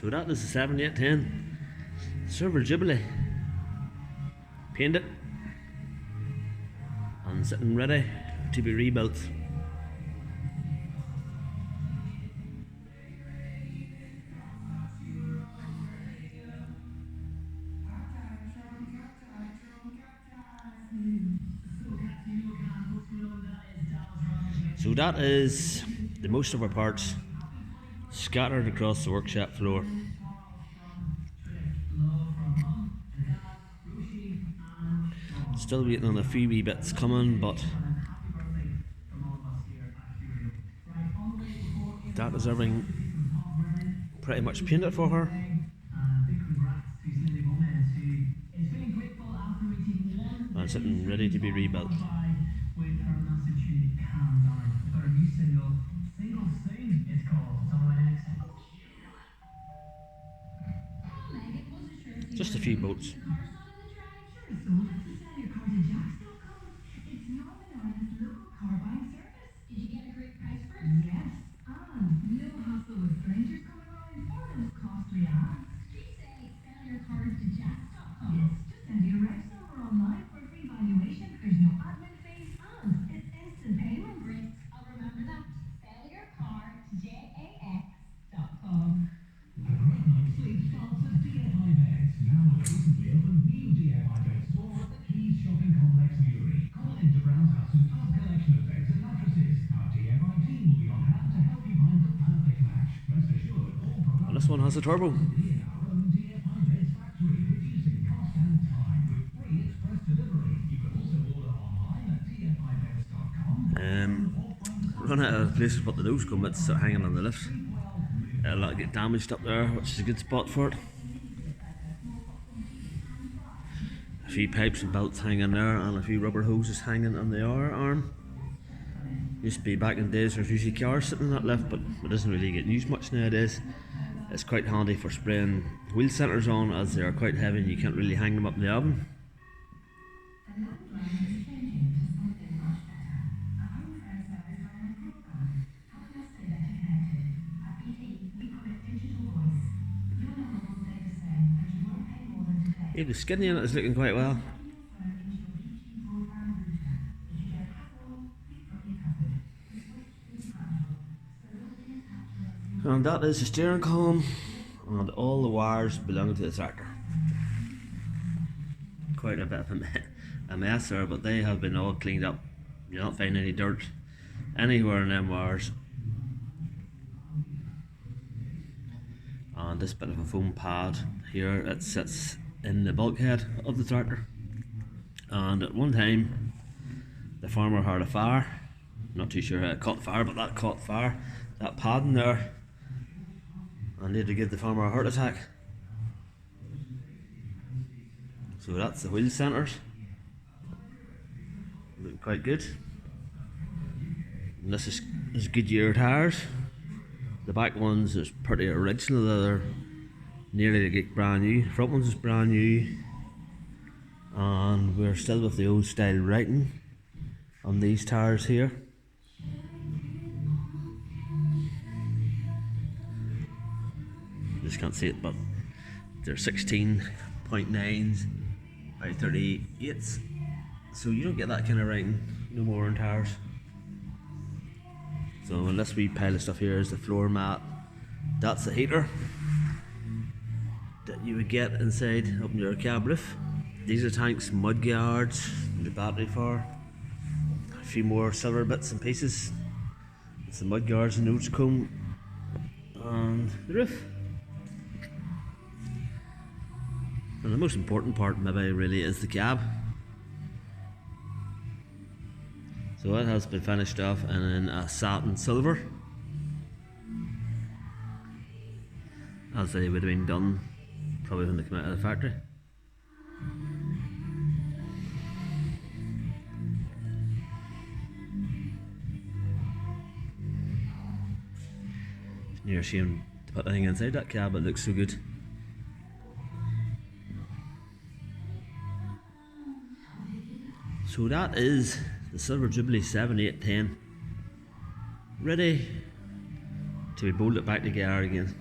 So that is the 7810 Silver Jubilee, painted and sitting ready to be rebuilt. So that is the most of our parts scattered across the workshop floor. Still waiting on a few wee bits coming, but that is everything pretty much painted for her. And sitting ready to be rebuilt. Just a few boats. And this one has a turbo. Run out of places to put the nose cone bits hanging on the lift. It'll get damaged up there, which is a good spot for it. A few pipes and belts hanging there, and a few rubber hoses hanging on the other arm. Used to be back in the days there's usually cars sitting in that lift, but it doesn't really get used much nowadays. It's quite handy for spraying wheel centers on, as they are quite heavy and you can't really hang them up in the oven. Yeah, the skinny in it is looking quite well. And that is the steering column, and all the wires belong to the tractor. Quite a bit of a mess there, but they have been all cleaned up. You don't find any dirt anywhere in them wires. And this bit of a foam pad here, it sits in the bulkhead of the tractor. And at one time the farmer had a fire, not too sure how it caught fire, but that caught fire, that pad in there, and nearly give the farmer a heart attack. So that's the wheel centers, looking quite good. And this is Goodyear tyres. The back ones is pretty original, they're nearly to get brand new. The front ones is brand new, and we're still with the old style writing on these tyres here. Just can't see it, but they're 16.9s by 38s, so you don't get that kind of writing no more on tyres. So this wee pile of stuff here is the floor mat. That's the heater that you would get inside up in your cab roof. These are tanks, mud guards, the battery for a few more silver bits and pieces. It's the mud guards, the nose cone, and the roof. And the most important part maybe really is the cab. So it has been finished off in a satin silver, as they would have been done probably when they came out of the factory. You're ashamed to put anything inside that cab, it looks so good. So that is the Silver Jubilee 7810, ready to be bolted back together again.